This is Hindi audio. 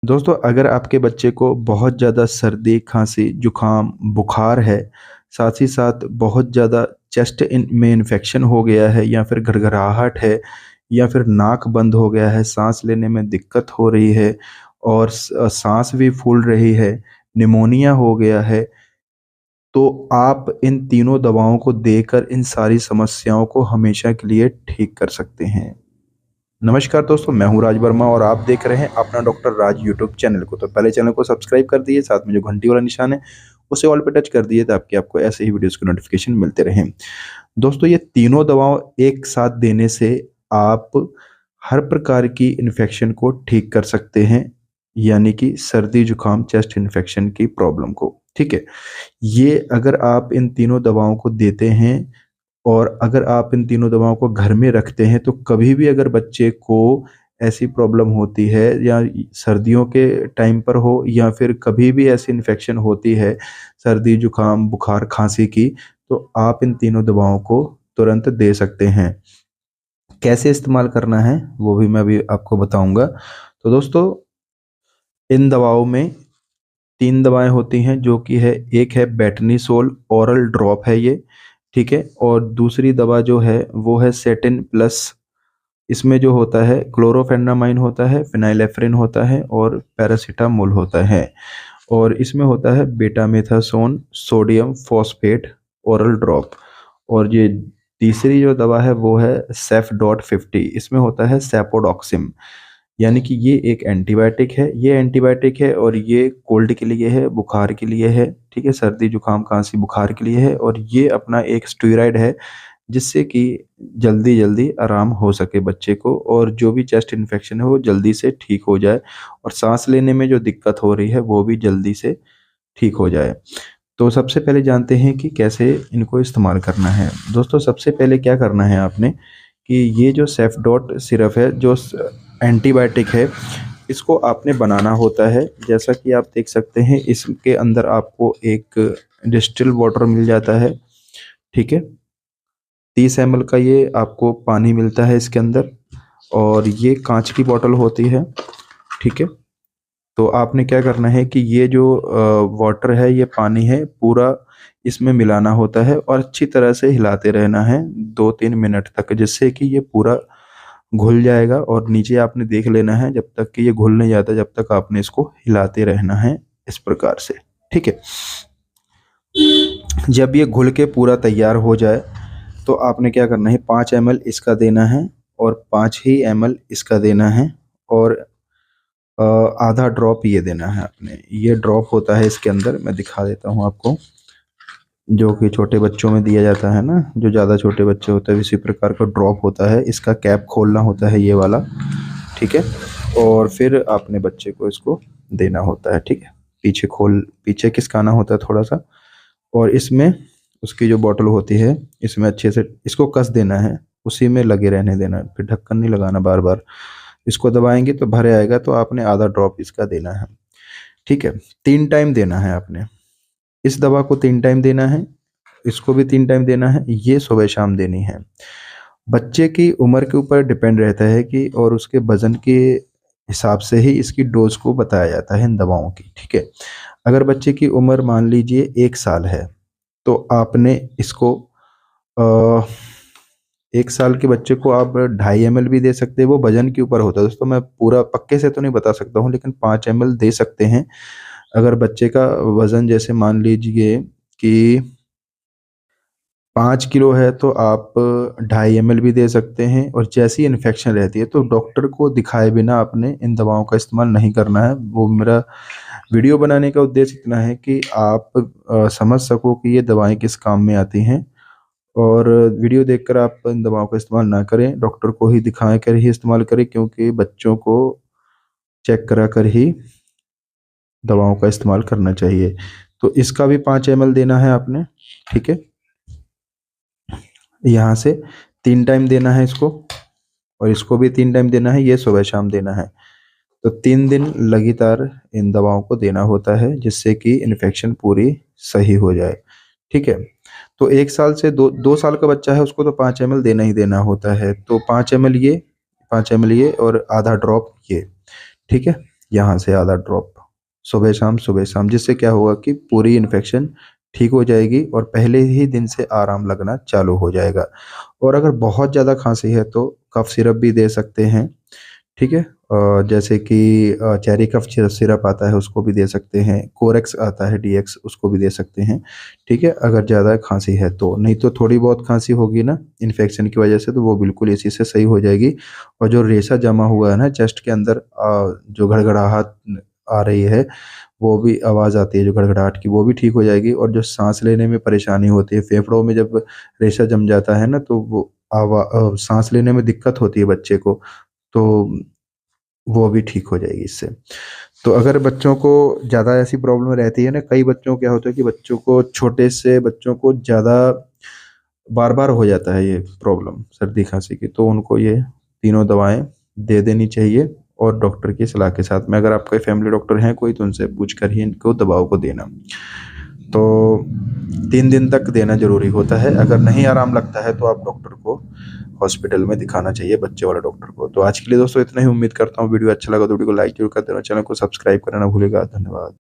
दोस्तों, अगर आपके बच्चे को बहुत ज़्यादा सर्दी, खांसी, जुकाम, बुखार है, साथ ही साथ बहुत ज़्यादा चेस्ट में इन्फेक्शन हो गया है या फिर घरघराहट है या फिर नाक बंद हो गया है, सांस लेने में दिक्कत हो रही है और सांस भी फूल रही है, निमोनिया हो गया है, तो आप इन तीनों दवाओं को देकर इन सारी समस्याओं को हमेशा के लिए ठीक कर सकते हैं। नमस्कार दोस्तों, मैं हूं राज वर्मा और आप देख रहे हैं अपना डॉक्टर राज यूट्यूब चैनल को। तो पहले चैनल को सब्सक्राइब कर दिए, साथ में जो घंटी वाला निशान है उसे ऑल पे टच कर दिए ताकि आपको ऐसे ही वीडियोस की नोटिफिकेशन मिलते रहें। दोस्तों, ये तीनों दवाओं एक साथ देने से आप हर प्रकार की इन्फेक्शन को ठीक कर सकते हैं, यानी कि सर्दी जुकाम चेस्ट इन्फेक्शन की प्रॉब्लम को। ठीक है, ये अगर आप इन तीनों दवाओं को देते हैं और अगर आप इन तीनों दवाओं को घर में रखते हैं तो कभी भी अगर बच्चे को ऐसी प्रॉब्लम होती है या सर्दियों के टाइम पर हो या फिर कभी भी ऐसी इन्फेक्शन होती है सर्दी जुकाम बुखार खांसी की, तो आप इन तीनों दवाओं को तुरंत दे सकते हैं। कैसे इस्तेमाल करना है वो भी मैं अभी आपको बताऊंगा। तो दोस्तों, इन दवाओं में तीन दवाएं होती हैं जो कि है, एक है बेटनीसोल ओरल ड्रॉप है ये। ठीक है, और दूसरी दवा जो है वो है सेटिन प्लस। इसमें जो होता है क्लोरोफेनामाइन होता है, फिनाइलेफ्रिन होता है और पैरासीटामोल होता है। और इसमें होता है बेटामेथासोन सोडियम फॉस्फेट ओरल ड्रॉप। और ये तीसरी जो दवा है वो है सेफ.50। इसमें होता है सेपोडॉक्सिम, यानी कि ये एक एंटीबायोटिक है। ये एंटीबायोटिक है और ये कोल्ड के लिए है, बुखार के लिए है। ठीक है, सर्दी जुकाम खांसी बुखार के लिए है और ये अपना एक स्टेरॉइड है जिससे कि जल्दी जल्दी आराम हो सके बच्चे को और जो भी चेस्ट इन्फेक्शन है वो जल्दी से ठीक हो जाए और सांस लेने में जो दिक्कत हो रही है वो भी जल्दी से ठीक हो जाए। तो सबसे पहले जानते हैं कि कैसे इनको इस्तेमाल करना है। दोस्तों, सबसे पहले क्या करना है आपने कि ये जो सेफ सिरप है जो एंटीबायोटिक है, इसको आपने बनाना होता है। जैसा कि आप देख सकते हैं इसके अंदर आपको एक डिस्टिल वाटर मिल जाता है। ठीक है, 30 ml का ये आपको पानी मिलता है इसके अंदर और ये कांच की बोतल होती है। ठीक है, तो आपने क्या करना है कि ये जो वाटर है ये पानी है पूरा इसमें मिलाना होता है और अच्छी तरह से हिलाते रहना है 2-3 मिनट तक, जिससे कि ये पूरा घुल जाएगा। और नीचे आपने देख लेना है जब तक कि ये घुल नहीं जाता, जब तक आपने इसको हिलाते रहना है इस प्रकार से। ठीक है, जब ये घुल के पूरा तैयार हो जाए तो आपने क्या करना है, 5 ml इसका देना है और 5 ही ml इसका देना है और आधा ड्रॉप ये देना है आपने। ये ड्रॉप होता है इसके अंदर, मैं दिखा देता हूँ आपको, जो कि छोटे बच्चों में दिया जाता है ना, जो ज़्यादा छोटे बच्चे होते हैं इसी प्रकार का ड्रॉप होता है। इसका कैप खोलना होता है ये वाला। ठीक है, और फिर आपने बच्चे को इसको देना होता है। ठीक है, पीछे खिसकाना होता है थोड़ा सा और इसमें उसकी जो बॉटल होती है इसमें अच्छे से इसको कस देना है, उसी में लगे रहने देना है, फिर ढक्कन नहीं लगाना बार बार। इसको दबाएंगे तो भरे आएगा, तो आपने आधा ड्रॉप इसका देना है। ठीक है, 3 टाइम देना है आपने। इस दवा को 3 टाइम देना है, इसको भी 3 टाइम देना है, ये सुबह शाम देनी है। बच्चे की उम्र के ऊपर डिपेंड रहता है कि और उसके वजन के हिसाब से ही इसकी डोज को बताया जाता है इन दवाओं की। ठीक है, अगर बच्चे की उम्र मान लीजिए 1 साल है तो आपने इसको 1 साल के बच्चे को आप 2.5 ml भी दे सकते हैं, वो वजन के ऊपर होता है दोस्तों। मैं पूरा पक्के से तो नहीं बता सकता हूँ लेकिन 5 ml दे सकते हैं। अगर बच्चे का वजन जैसे मान लीजिए कि 5 किलो है तो आप 2.5 ml भी दे सकते हैं। और जैसी इन्फेक्शन रहती है तो डॉक्टर को दिखाए बिना आपने इन दवाओं का इस्तेमाल नहीं करना है। वो मेरा वीडियो बनाने का उद्देश्य इतना है कि आप समझ सको कि ये दवाएं किस काम में आती हैं और वीडियो देखकर आप इन दवाओं का इस्तेमाल ना करें, डॉक्टर को ही दिखा कर ही इस्तेमाल करें, क्योंकि बच्चों को चेक करा कर ही दवाओं का इस्तेमाल करना चाहिए। तो इसका भी 5 ml देना है आपने। ठीक है, यहाँ से 3 टाइम देना है इसको और इसको भी 3 टाइम देना है, ये सुबह शाम देना है। तो 3 दिन लगातार इन दवाओं को देना होता है जिससे कि इन्फेक्शन पूरी सही हो जाए। ठीक है, तो 1 साल से 2 साल का बच्चा है उसको तो 5 ml देना ही देना होता है। तो 5 ml ये, 5 ml ये और आधा ड्रॉप ये। ठीक है, यहाँ से आधा ड्रॉप सुबह शाम, जिससे क्या होगा कि पूरी इन्फेक्शन ठीक हो जाएगी और पहले ही दिन से आराम लगना चालू हो जाएगा। और अगर बहुत ज़्यादा खांसी है तो कफ सिरप भी दे सकते हैं, ठीक है? जैसे कि चेरी कफ सिरप आता है, उसको भी दे सकते हैं। कोरेक्स आता है, डीएक्स, उसको भी दे सकते हैं, ठीक है? अगर ज़्यादा खांसी है तो। नहीं तो थोड़ी बहुत खांसी होगी ना इन्फेक्शन की वजह से, तो वो बिल्कुल इसी से सही हो जाएगी। और जो रेशा जमा हुआ है ना चेस्ट के अंदर, जो घड़घड़ाहट आ रही है, वो भी आवाज़ आती है जो घड़घड़ाहट की, वो भी ठीक हो जाएगी। और जो सांस लेने में परेशानी होती है, फेफड़ों में जब रेशा जम जाता है ना, तो वो सांस लेने में दिक्कत होती है बच्चे को, तो वो भी ठीक हो जाएगी इससे। तो अगर बच्चों को ज़्यादा ऐसी प्रॉब्लम रहती है ना, कई बच्चों को क्या होता है कि बच्चों को, छोटे से बच्चों को ज़्यादा बार बार हो जाता है ये प्रॉब्लम सर्दी खांसी की, तो उनको ये तीनों दवाएं दे देनी चाहिए, और डॉक्टर की सलाह के साथ में। अगर आपके फैमिली डॉक्टर हैं कोई, तो उनसे पूछ कर ही इनको दवाओं को देना। तो 3 दिन तक देना जरूरी होता है। अगर नहीं आराम लगता है तो आप डॉक्टर को हॉस्पिटल में दिखाना चाहिए, बच्चे वाले डॉक्टर को। तो आज के लिए दोस्तों इतना ही। उम्मीद करता हूँ वीडियो अच्छा लगा तो वीडियो को लाइक जरूर कर देना, चैनल को सब्सक्राइब करना ना भूलेगा। धन्यवाद।